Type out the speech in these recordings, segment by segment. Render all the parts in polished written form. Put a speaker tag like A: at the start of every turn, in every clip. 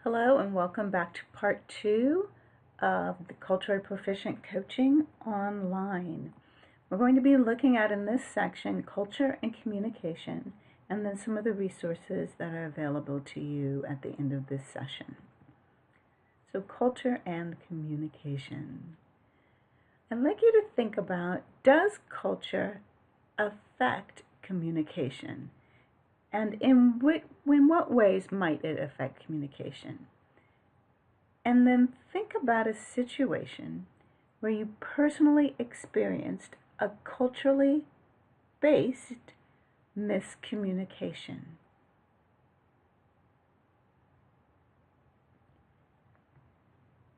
A: Hello and welcome back to part 2 of the Culturally Proficient Coaching Online. We're going to be looking at in this section culture and communication, and then some of the resources that are available to you at the end of this session. So culture and communication. I'd like you to think about, does culture affect communication? And in what ways might it affect communication? And then think about a situation where you personally experienced a culturally based miscommunication.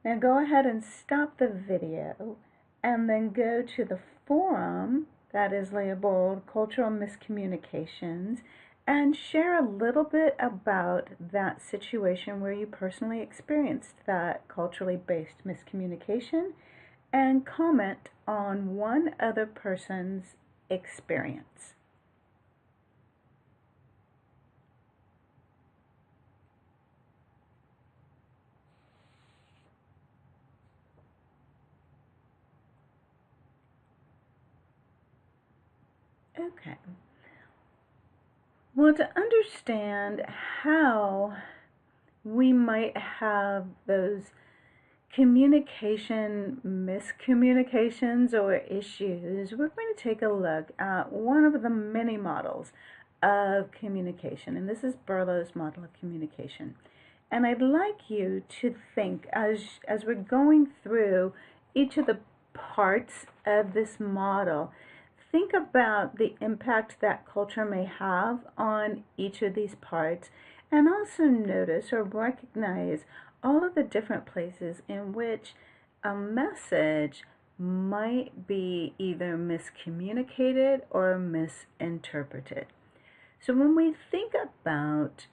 A: Now go ahead and stop the video and then go to the forum that is labeled Cultural Miscommunications and share a little bit about that situation where you personally experienced that culturally based miscommunication, and comment on one other person's experience. Okay. Well, to understand how we might have those communication miscommunications or issues, we're going to take a look at one of the many models of communication, and this is Berlow's model of communication. And I'd like you to think, as we're going through each of the parts of this model, think about the impact that culture may have on each of these parts, and also notice or recognize all of the different places in which a message might be either miscommunicated or misinterpreted. So when we think about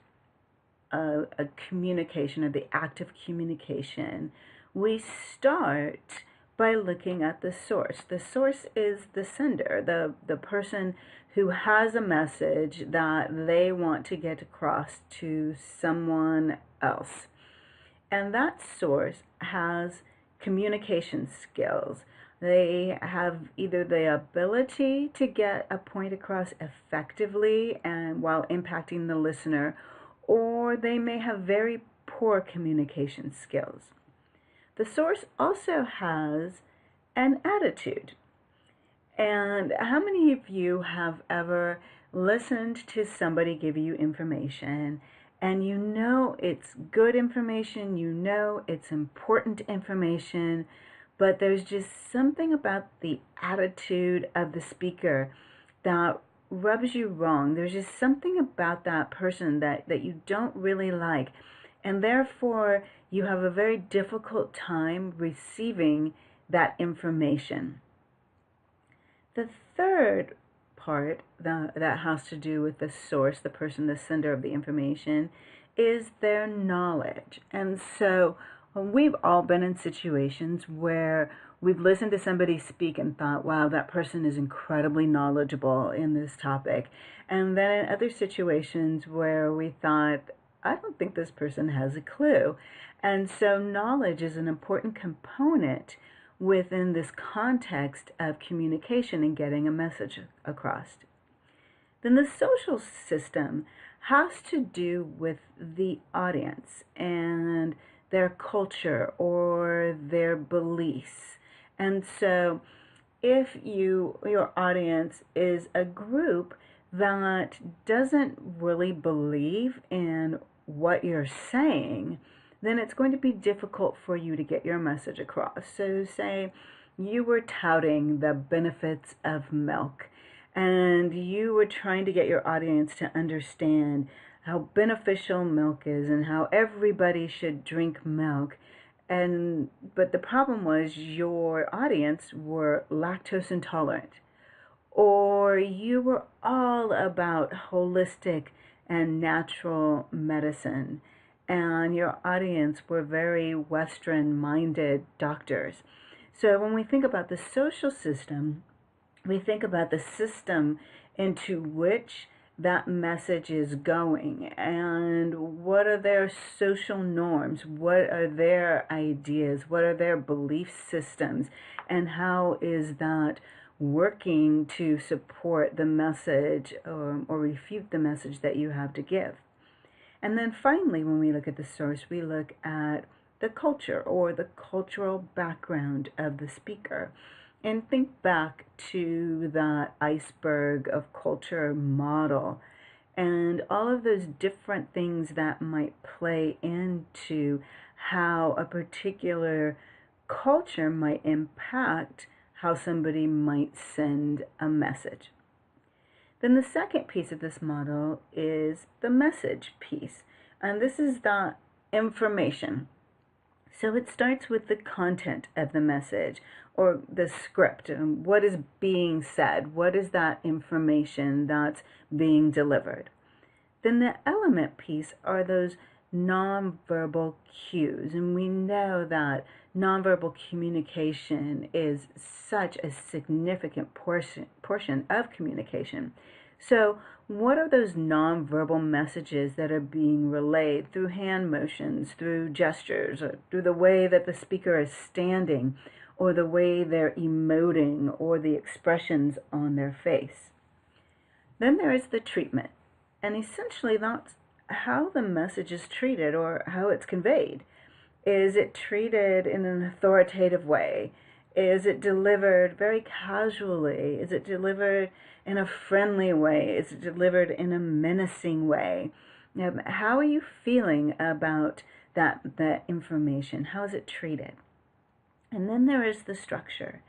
A: a communication or the act of communication, we start by looking at the source. The source is the sender, the person who has a message that they want to get across to someone else. And that source has communication skills. They have either the ability to get a point across effectively and while impacting the listener, or they may have very poor communication skills. The source also has an attitude. And how many of you have ever listened to somebody give you information, and you know it's good information, you know it's important information, but there's just something about the attitude of the speaker that rubs you wrong? There's just something about that person that you don't really like, and therefore you have a very difficult time receiving that information. The third part that has to do with the source, the person, the sender of the information, is their knowledge. And so we've all been in situations where we've listened to somebody speak and thought, wow, that person is incredibly knowledgeable in this topic. And then in other situations where we thought, I don't think this person has a clue. And so knowledge is an important component within this context of communication and getting a message across. Then the social system has to do with the audience and their culture or their beliefs. And so if your audience is a group that doesn't really believe in what you're saying, then it's going to be difficult for you to get your message across. So say you were touting the benefits of milk, and you were trying to get your audience to understand how beneficial milk is and how everybody should drink milk. But the problem was your audience were lactose intolerant, or you were all about holistic and natural medicine, and your audience were very Western-minded doctors. So when we think about the social system, we think about the system into which that message is going, and what are their social norms, what are their ideas, what are their belief systems, and how is that working to support the message or refute the message that you have to give. And then finally, when we look at the source, we look at the culture or the cultural background of the speaker. And think back to that iceberg of culture model and all of those different things that might play into how a particular culture might impact how somebody might send a message. Then the second piece of this model is the message piece, and this is the information. So it starts with the content of the message or the script, and what is being said, what is that information that's being delivered. Then the element piece are those nonverbal cues, and we know that nonverbal communication is such a significant portion of communication. So what are those nonverbal messages that are being relayed through hand motions, through gestures, or through the way that the speaker is standing, or the way they're emoting, or the expressions on their face? Then there is the treatment, and essentially that's how the message is treated or how it's conveyed. Is it treated in an authoritative way? Is it delivered very casually? Is it delivered in a friendly way? Is it delivered in a menacing way? How are you feeling about that information? How is it treated? And then there is the structure.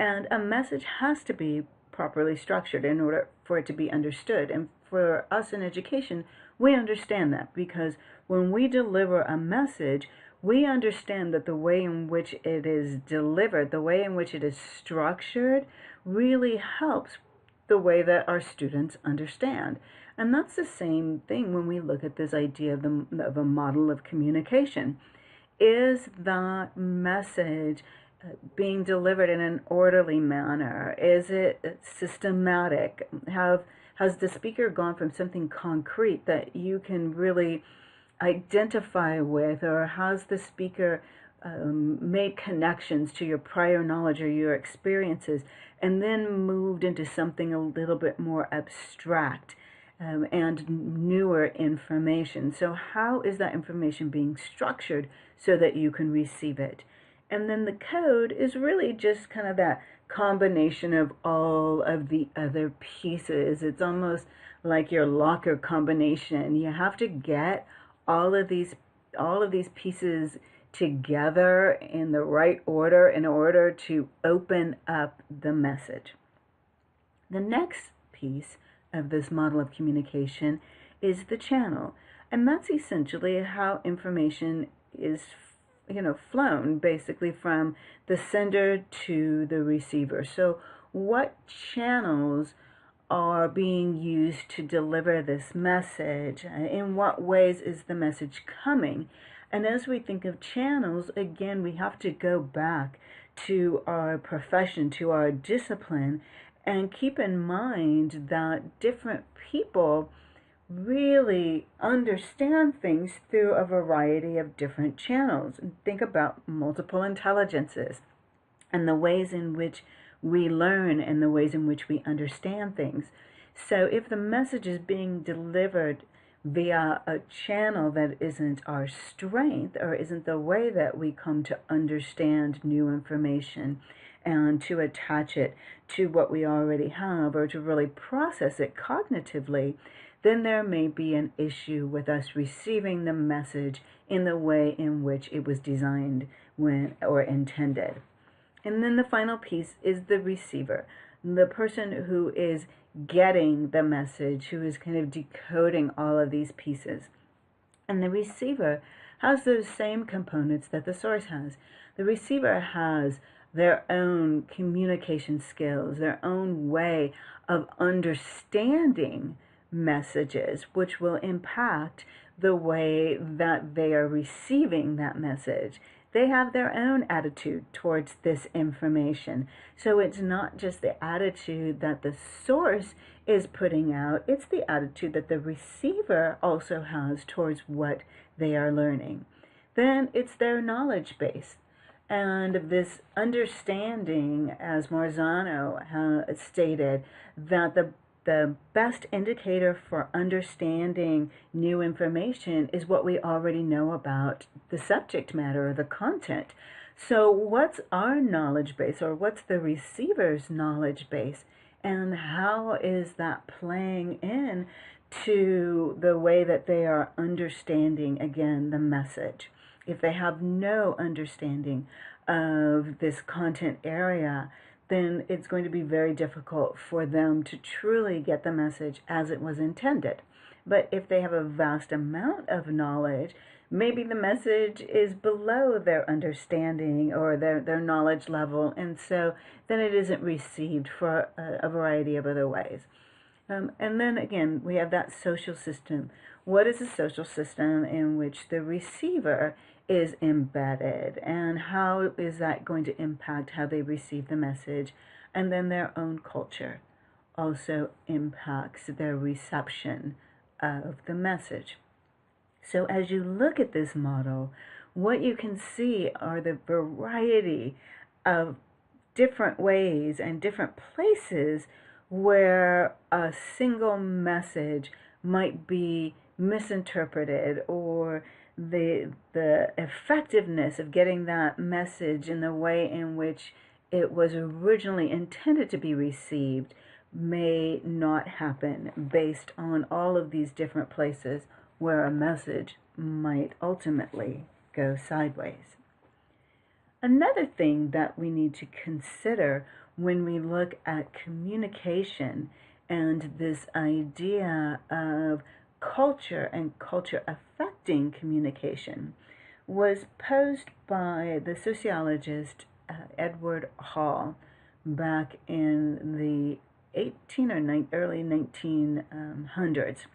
A: And a message has to be properly structured in order for it to be understood. And for us in education, we understand that because when we deliver a message, we understand that the way in which it is delivered, the way in which it is structured, really helps the way that our students understand. And that's the same thing when we look at this idea of a model of communication. Is that message being delivered in an orderly manner? Is it systematic? Has the speaker gone from something concrete that you can really identify with, or has the speaker made connections to your prior knowledge or your experiences and then moved into something a little bit more abstract and newer information? So how is that information being structured so that you can receive it? And then the code is really just kind of that combination of all of the other pieces. It's almost like your locker combination. You have to get all of these pieces together in the right order in order to open up the message. The next piece of this model of communication is the channel, and that's essentially how information is flown basically from the sender to the receiver. So what channels are being used to deliver this message? In what ways is the message coming? And as we think of channels, again, we have to go back to our profession, to our discipline, and keep in mind that different people really understand things through a variety of different channels. And think about multiple intelligences and the ways in which we learn and the ways in which we understand things. So if the message is being delivered via a channel that isn't our strength or isn't the way that we come to understand new information and to attach it to what we already have or to really process it cognitively, then there may be an issue with us receiving the message in the way in which it was designed or intended. And then the final piece is the receiver, the person who is getting the message, who is kind of decoding all of these pieces. And the receiver has those same components that the source has. The receiver has their own communication skills, their own way of understanding messages, which will impact the way that they are receiving that message. They have their own attitude towards this information. So it's not just the attitude that the source is putting out, it's the attitude that the receiver also has towards what they are learning. Then it's their knowledge base. And this understanding, as Marzano stated, that the best indicator for understanding new information is what we already know about the subject matter or the content. So what's our knowledge base, or what's the receiver's knowledge base, and how is that playing in to the way that they are understanding, again, the message? If they have no understanding of this content area, then it's going to be very difficult for them to truly get the message as it was intended. But if they have a vast amount of knowledge, maybe the message is below their understanding or their knowledge level, and so then it isn't received for a variety of other ways. And then again, we have that social system. What is a social system in which the receiver is embedded, and how is that going to impact how they receive the message? And then their own culture also impacts their reception of the message. So as you look at this model, what you can see are the variety of different ways and different places where a single message might be misinterpreted, or the effectiveness of getting that message in the way in which it was originally intended to be received may not happen based on all of these different places where a message might ultimately go sideways. Another thing that we need to consider when we look at communication and this idea of culture and culture affecting communication was posed by the sociologist Edward Hall back in the early 1900s,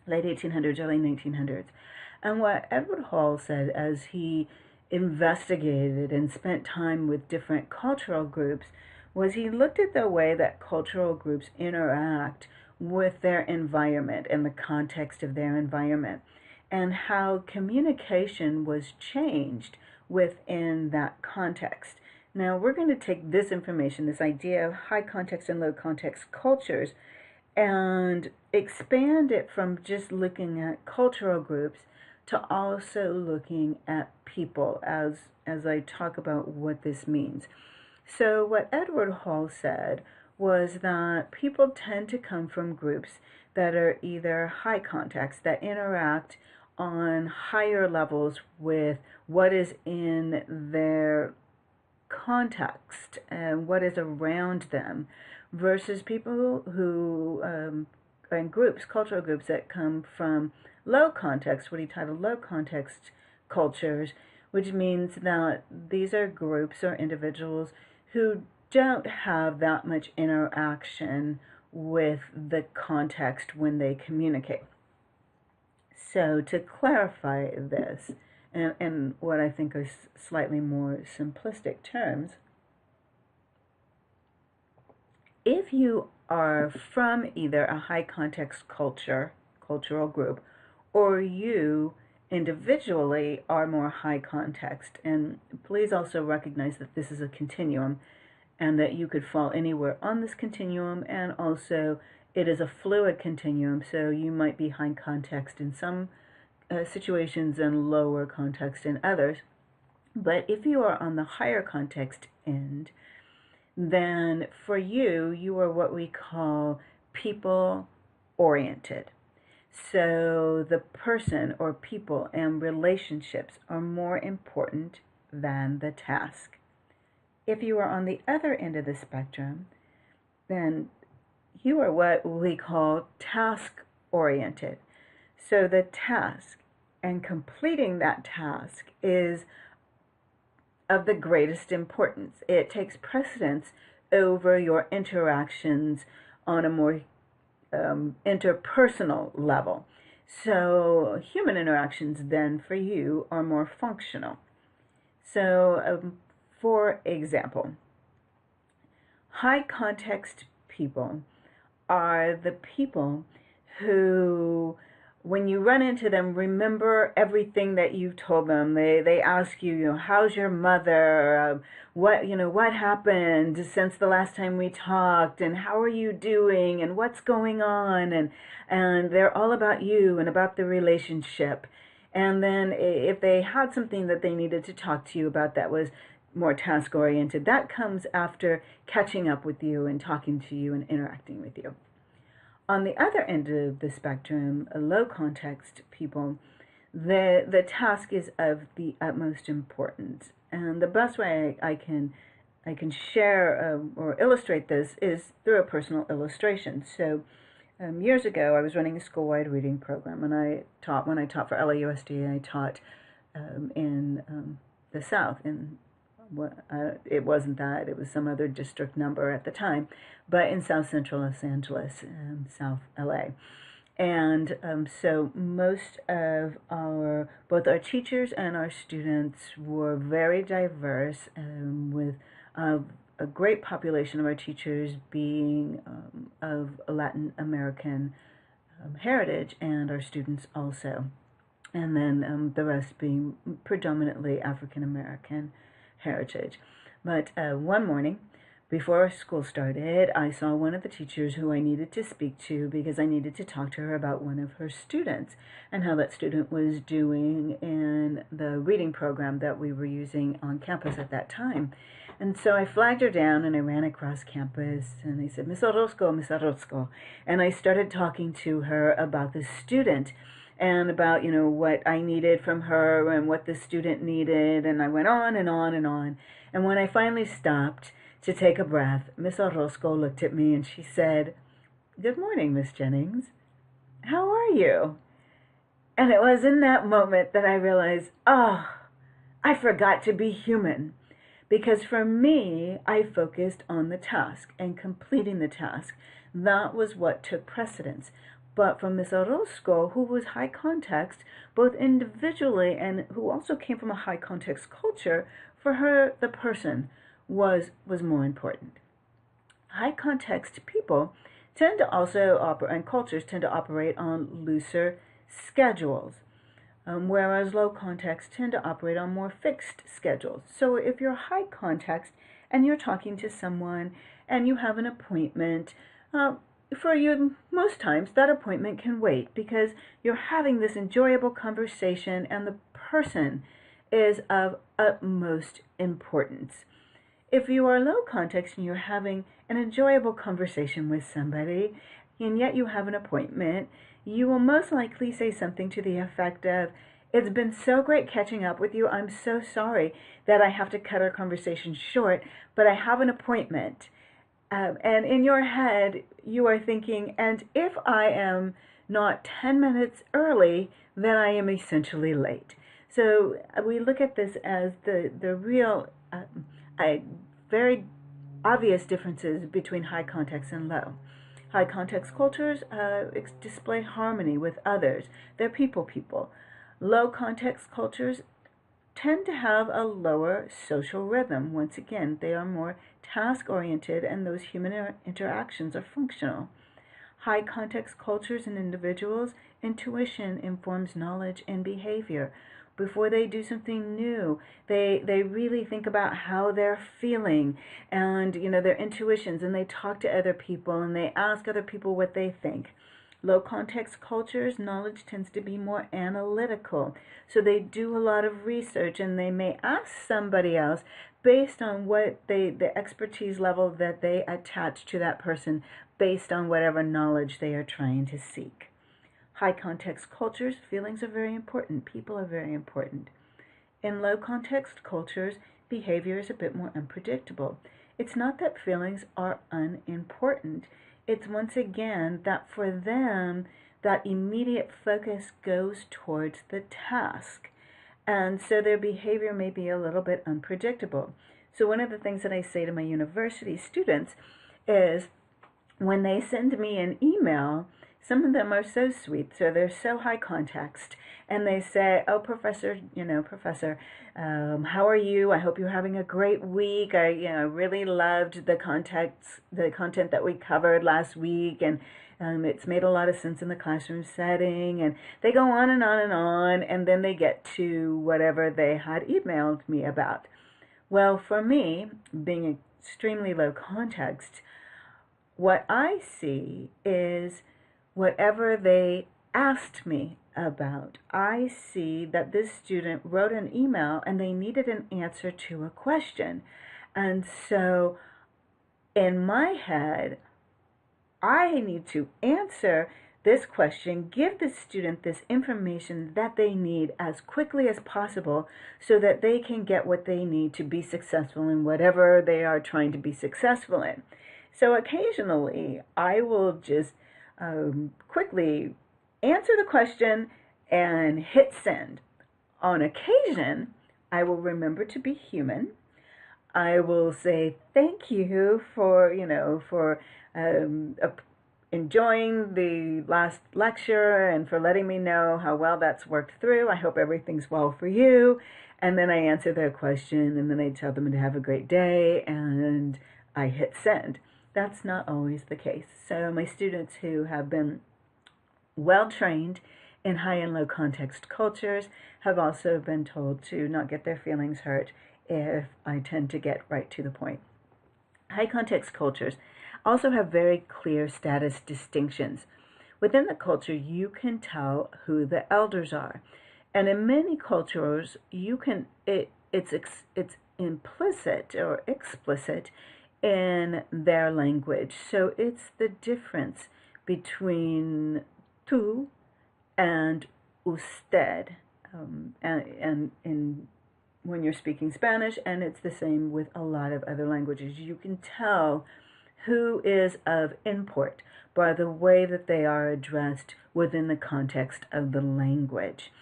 A: late 1800s, early 1900s. And what Edward Hall said, as he investigated and spent time with different cultural groups, was he looked at the way that cultural groups interact with their environment and the context of their environment, and how communication was changed within that context. Now we're going to take this information, this idea of high context and low context cultures, and expand it from just looking at cultural groups to also looking at people as I talk about what this means. So what Edward Hall said was that people tend to come from groups that are either high context, that interact on higher levels with what is in their context and what is around them, versus people who, and groups, cultural groups that come from low context, what he titled low context cultures, which means that these are groups or individuals who don't have that much interaction with the context when they communicate. So to clarify this, and what I think are slightly more simplistic terms, if you are from either a high context cultural group, or you individually are more high context, and please also recognize that this is a continuum and that you could fall anywhere on this continuum, and also it is a fluid continuum, so you might be high context in some situations and lower context in others. But if you are on the higher context end, then for you, you are what we call people-oriented. So the person or people and relationships are more important than the task. If you are on the other end of the spectrum, then you are what we call task-oriented. So the task and completing that task is of the greatest importance. It takes precedence over your interactions on a more interpersonal level. So human interactions then for you are more functional. So for example, high context people are the people who, when you run into them, remember everything that you've told them. They ask you, how's your mother? What happened since the last time we talked? And how are you doing? And what's going on? And they're all about you and about the relationship. And then if they had something that they needed to talk to you about that was more task oriented, that comes after catching up with you and talking to you and interacting with you. On the other end of the spectrum, low context people, the task is of the utmost importance. And the best way I can share or illustrate this is through a personal illustration. So years ago, I was running a school-wide reading program, and when I taught for LAUSD, I taught in the South, it wasn't that, it was some other district number at the time, but in South Central Los Angeles, South LA. And so most of both our teachers and our students were very diverse, with a great population of our teachers being of Latin American heritage, and our students also. And then the rest being predominantly African American heritage. But one morning, before school started, I saw one of the teachers who I needed to speak to because I needed to talk to her about one of her students and how that student was doing in the reading program that we were using on campus at that time. And so I flagged her down and I ran across campus, and they said, Miss Orozco, Miss Orozco. And I started talking to her about the student and about, what I needed from her and what the student needed. And I went on and on and on. And when I finally stopped to take a breath, Miss Orozco looked at me and she said, "Good morning, Miss Jennings. How are you?" And it was in that moment that I realized, I forgot to be human. Because for me, I focused on the task and completing the task. That was what took precedence. But for Ms. Orozco, who was high context, both individually and who also came from a high context culture, for her, the person was more important. High context people tend to also operate, and cultures tend to operate on looser schedules. Whereas low context tend to operate on more fixed schedules. So if you're high context and you're talking to someone and you have an appointment, for you, most times that appointment can wait because you're having this enjoyable conversation and the person is of utmost importance. If you are low context and you're having an enjoyable conversation with somebody and yet you have an appointment, you will most likely say something to the effect of, "It's been so great catching up with you. I'm so sorry that I have to cut our conversation short, but I have an appointment." And in your head, you are thinking, and if I am not 10 minutes early, then I am essentially late. So we look at this as the real, very obvious differences between high context and low. High context cultures display harmony with others. They're people. Low context cultures tend to have a lower social rhythm. Once again, they are more task-oriented and those human interactions are functional. High context cultures and individuals, intuition informs knowledge and behavior. Before they do something new, they really think about how they're feeling and their intuitions, and they talk to other people and they ask other people what they think. Low context cultures, knowledge tends to be more analytical. So they do a lot of research and they may ask somebody else based on what the expertise level that they attach to that person based on whatever knowledge they are trying to seek. High context cultures, feelings are very important. People are very important. In low context cultures, behavior is a bit more unpredictable. It's not that feelings are unimportant. It's once again that for them, that immediate focus goes towards the task. And so their behavior may be a little bit unpredictable. So one of the things that I say to my university students is when they send me an email, Some of them are so sweet, so they're so high context, and they say, "Oh, professor, professor, how are you? I hope you're having a great week. I, really loved the content that we covered last week, and it's made a lot of sense in the classroom setting." And they go on and on and on, and then they get to whatever they had emailed me about. Well, for me, being extremely low context, what I see is whatever they asked me about. I see that this student wrote an email and they needed an answer to a question. And so in my head, I need to answer this question, give the student this information that they need as quickly as possible so that they can get what they need to be successful in whatever they are trying to be successful in. So occasionally, I will just quickly answer the question and hit send. On occasion, I will remember to be human. I will say thank you for, enjoying the last lecture and for letting me know how well that's worked through. I hope everything's well for you. And then I answer their question, and then I tell them to have a great day, and I hit send. That's not always the case. So my students who have been well trained in high and low context cultures have also been told to not get their feelings hurt if I tend to get right to the point. High context cultures also have very clear status distinctions. Within the culture, you can tell who the elders are. And in many cultures, it's implicit or explicit in their language. So it's the difference between tú and usted, and when you're speaking Spanish, and it's the same with a lot of other languages. You can tell who is of import by the way that they are addressed within the context of the language.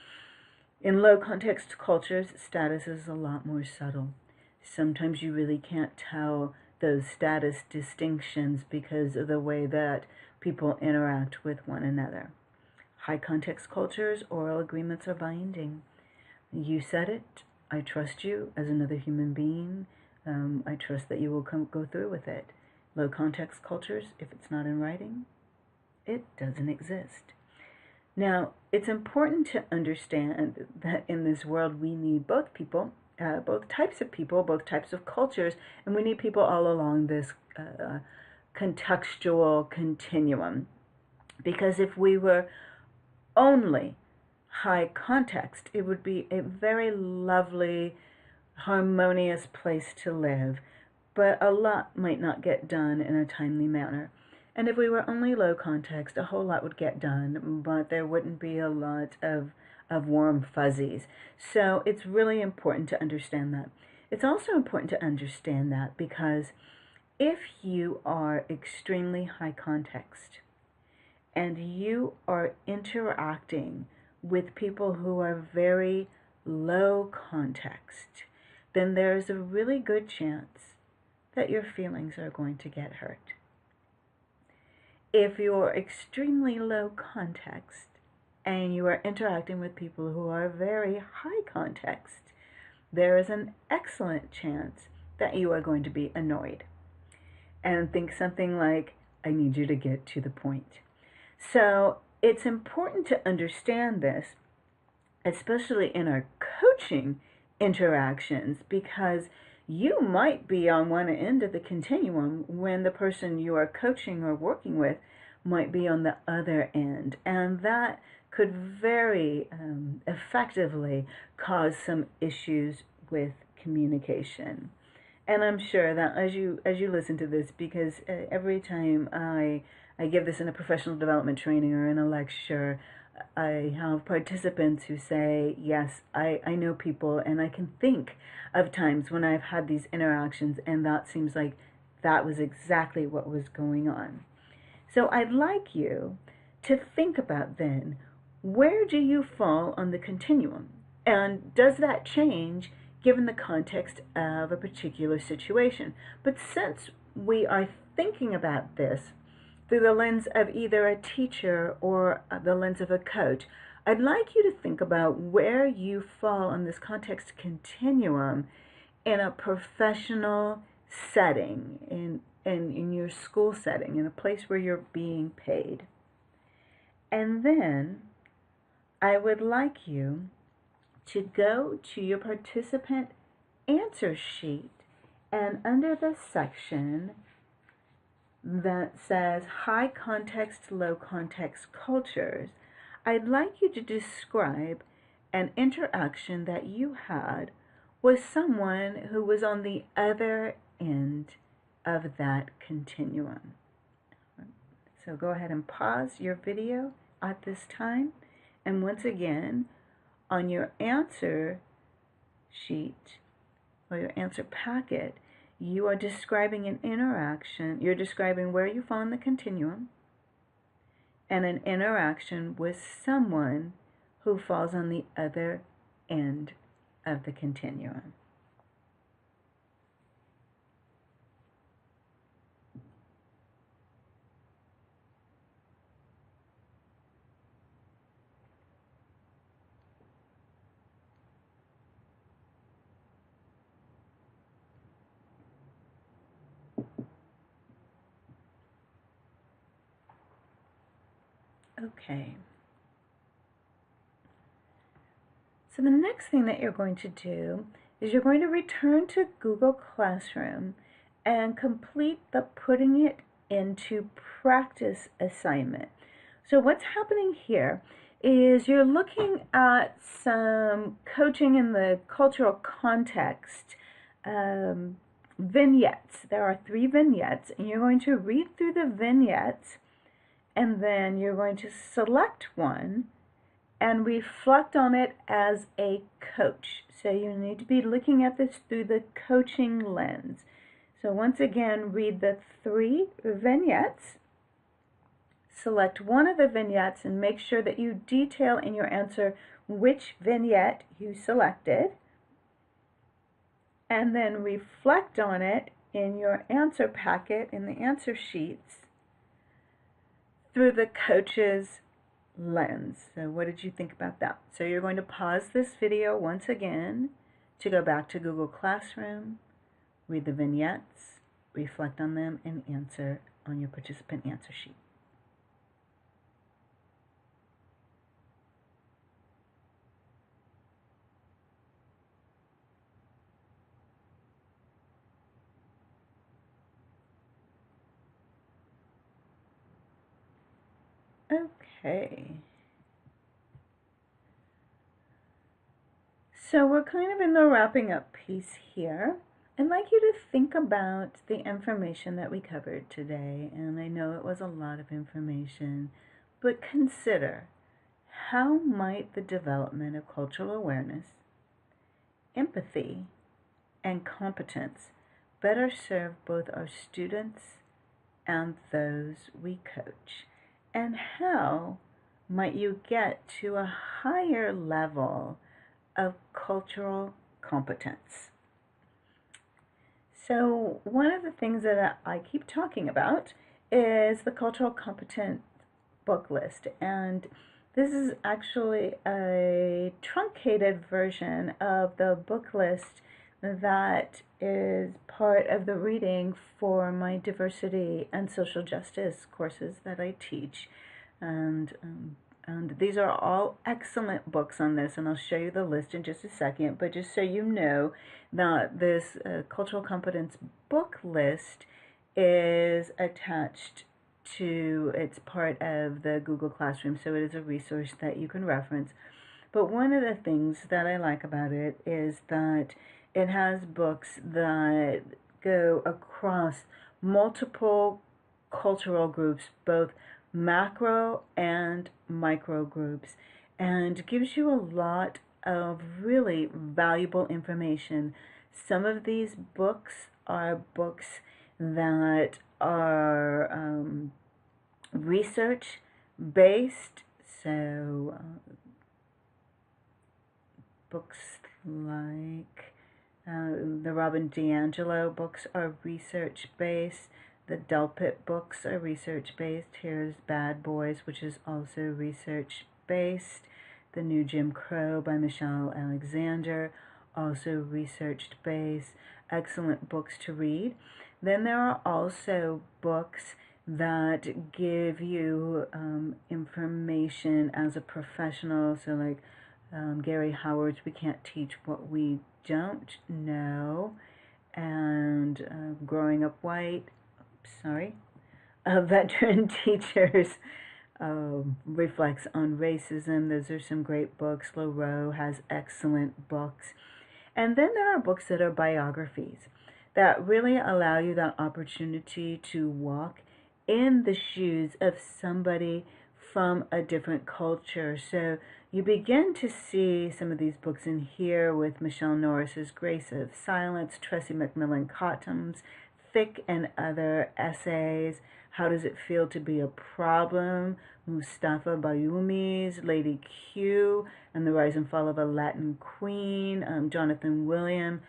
A: In low context cultures, status is a lot more subtle. Sometimes you really can't tell those status distinctions because of the way that people interact with one another. High context cultures, oral agreements are binding. You said it. I trust you as another human being. I trust that you will go through with it. Low context cultures, if it's not in writing, it doesn't exist. Now, it's important to understand that in this world we need both people, both types of people, both types of cultures, and we need people all along this contextual continuum. Because if we were only high context, it would be a very lovely, harmonious place to live, but a lot might not get done in a timely manner. And if we were only low context, a whole lot would get done, but there wouldn't be a lot of warm fuzzies. So it's really important to understand that. It's also important to understand that because if you are extremely high context and you are interacting with people who are very low context, then there's a really good chance that your feelings are going to get hurt. If you're extremely low context and you are interacting with people who are very high context, there is an excellent chance that you are going to be annoyed and think something like, I need you to get to the point. So it's important to understand this, especially in our coaching interactions, because you might be on one end of the continuum when the person you are coaching or working with might be on the other end. And that could very effectively cause some issues with communication. And I'm sure that as you listen to this, because every time I give this in a professional development training or in a lecture, I have participants who say, yes, I know people, and I can think of times when I've had these interactions, and that seems like that was exactly what was going on. So I'd like you to think about then, where do you fall on the continuum? And does that change given the context of a particular situation? But since we are thinking about this through the lens of either a teacher or the lens of a coach, I'd like you to think about where you fall on this context continuum in a professional setting, in your school setting, in a place where you're being paid. And then I would like you to go to your participant answer sheet, and under the section that says high context, low context cultures, I'd like you to describe an interaction that you had with someone who was on the other end of that continuum. So go ahead and pause your video at this time. And once again, on your answer sheet or your answer packet, you are describing an interaction. You're describing where you fall in the continuum and an interaction with someone who falls on the other end of the continuum. Okay. So the next thing that you're going to do is you're going to return to Google Classroom and complete the putting it into practice assignment. So what's happening here is you're looking at some coaching in the cultural context vignettes. There are 3 vignettes, and you're going to read through the vignettes, and then you're going to select one and reflect on it as a coach. So you need to be looking at this through the coaching lens. So once again, read the 3 vignettes, select one of the vignettes, and make sure that you detail in your answer which vignette you selected, and then reflect on it in your answer packet, in the answer sheets, through the coach's lens. So what did you think about that? So you're going to pause this video once again to go back to Google Classroom, read the vignettes, reflect on them, and answer on your participant answer sheet. Okay. So we're kind of in the wrapping up piece here. I'd like you to think about the information that we covered today, and I know it was a lot of information, but consider, how might the development of cultural awareness, empathy, and competence better serve both our students and those we coach? And how might you get to a higher level of cultural competence? So one of the things that I keep talking about is the cultural competence book list, and this is actually a truncated version of the book list that is part of the reading for my diversity and social justice courses that I teach. And these are all excellent books on this, and I'll show you the list in just a second. But just so you know that this cultural competence book list is attached to, it's part of the Google Classroom, so it is a resource that you can reference. But one of the things that I like about it is that it has books that go across multiple cultural groups, both macro and micro groups, and gives you a lot of really valuable information. Some of these books are books that are research based, so books like the Robin DiAngelo books are research based. The Delpit books are research-based. Here's Bad Boys, which is also research-based. The New Jim Crow by Michelle Alexander, also research-based. Excellent books to read. Then there are also books that give you information as a professional. So like Gary Howard's We Can't Teach What We Don't Know, and Growing Up White, Veteran Teachers reflects on racism. Those are some great books. Laroe has excellent books. And then there are books that are biographies that really allow you that opportunity to walk in the shoes of somebody from a different culture. So you begin to see some of these books in here with Michelle Norris's Grace of Silence, Tressie McMillan Cottom's Thick and Other Essays, How Does It Feel to Be a Problem, Mustafa Bayoumi's Lady Q and the Rise and Fall of a Latin Queen, Jonathan Williams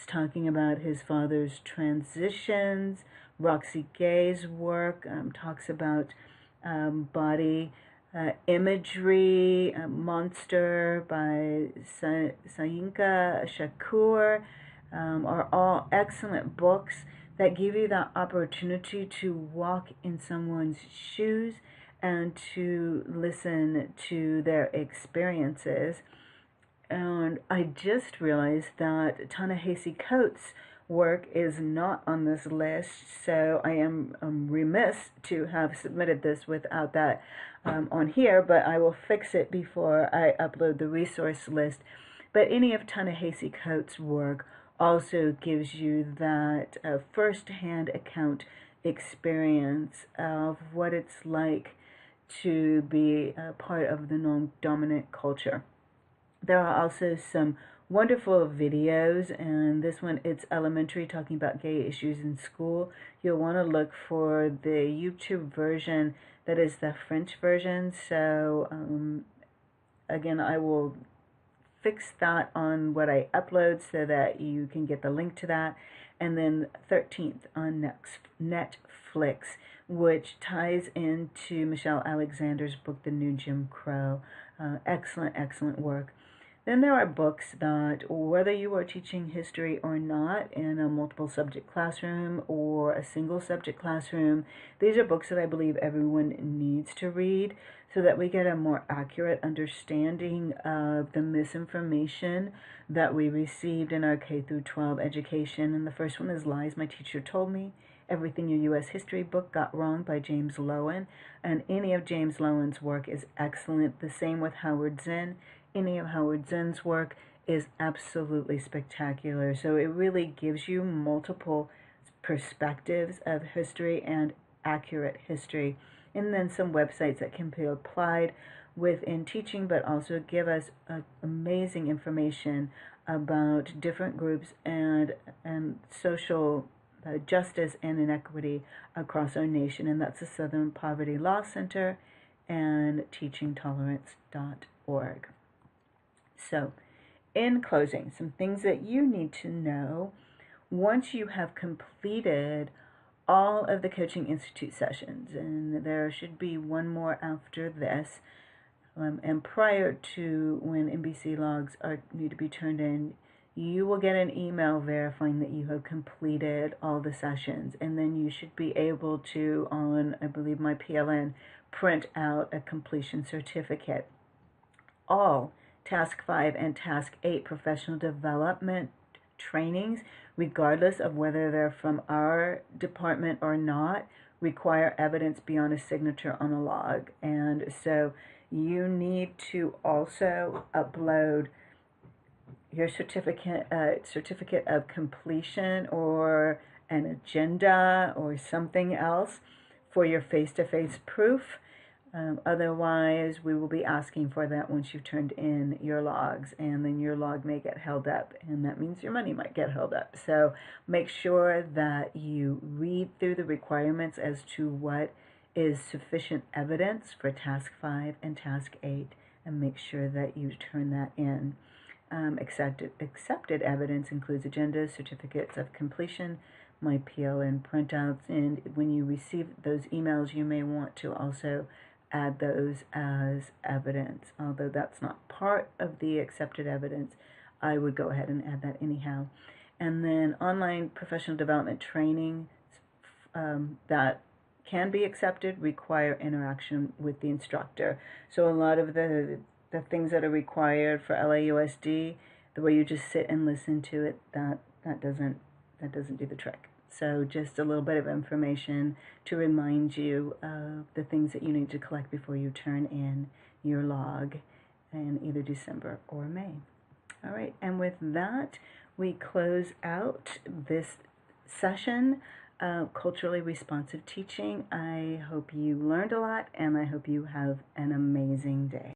A: talking about his father's transitions. Roxy Gay's work talks about body imagery. Monster by Sayinka Shakur are all excellent books that give you that opportunity to walk in someone's shoes and to listen to their experiences. And I just realized that Ta-Nehisi Coates' work is not on this list, so I am remiss to have submitted this without that on here, but I will fix it before I upload the resource list. But any of Ta-Nehisi Coates' work also gives you that first-hand account experience of what it's like to be a part of the non-dominant culture. There are also some wonderful videos, and this one, It's Elementary, talking about gay issues in school. You'll want to look for the YouTube version that is the French version. So again, I will fix that on what I upload so that you can get the link to that. And then 13th on Netflix, which ties into Michelle Alexander's book, The New Jim Crow. Excellent work. Then there are books that, whether you are teaching history or not in a multiple subject classroom or a single subject classroom, these are books that I believe everyone needs to read so that we get a more accurate understanding of the misinformation that we received in our K through 12 education. And the first one is Lies My Teacher Told Me. Everything Your U.S. History Book Got Wrong by James Loewen. And any of James Loewen's work is excellent. The same with Howard Zinn. Any of Howard Zinn's work is absolutely spectacular. So it really gives you multiple perspectives of history and accurate history. And then some websites that can be applied within teaching, but also give us amazing information about different groups and social justice and inequity across our nation. And that's the Southern Poverty Law Center and teachingtolerance.org. So, in closing, some things that you need to know once you have completed all of the Coaching Institute sessions, and there should be one more after this, and prior to when NBC logs need to be turned in, you will get an email verifying that you have completed all the sessions, and then you should be able to, on, I believe, my PLN, print out a completion certificate. All Task 5 and Task 8 professional development trainings, regardless of whether they're from our department or not, require evidence beyond a signature on a log. And so you need to also upload your certificate of completion or an agenda or something else for your face-to-face proof. Otherwise, we will be asking for that once you've turned in your logs, and then your log may get held up, and that means your money might get held up. So make sure that you read through the requirements as to what is sufficient evidence for Task 5 and Task 8, and make sure that you turn that in. Accepted evidence includes agendas, certificates of completion, my PLN printouts. And when you receive those emails, you may want to also add those as evidence. Although that's not part of the accepted evidence, I would go ahead and add that anyhow. And then online professional development training that can be accepted require interaction with the instructor. So a lot of the things that are required for LAUSD, the way you just sit and listen to it, that doesn't do the trick. So just a little bit of information to remind you of the things that you need to collect before you turn in your log in either December or May. All right, and with that, we close out this session of culturally responsive teaching. I hope you learned a lot, and I hope you have an amazing day.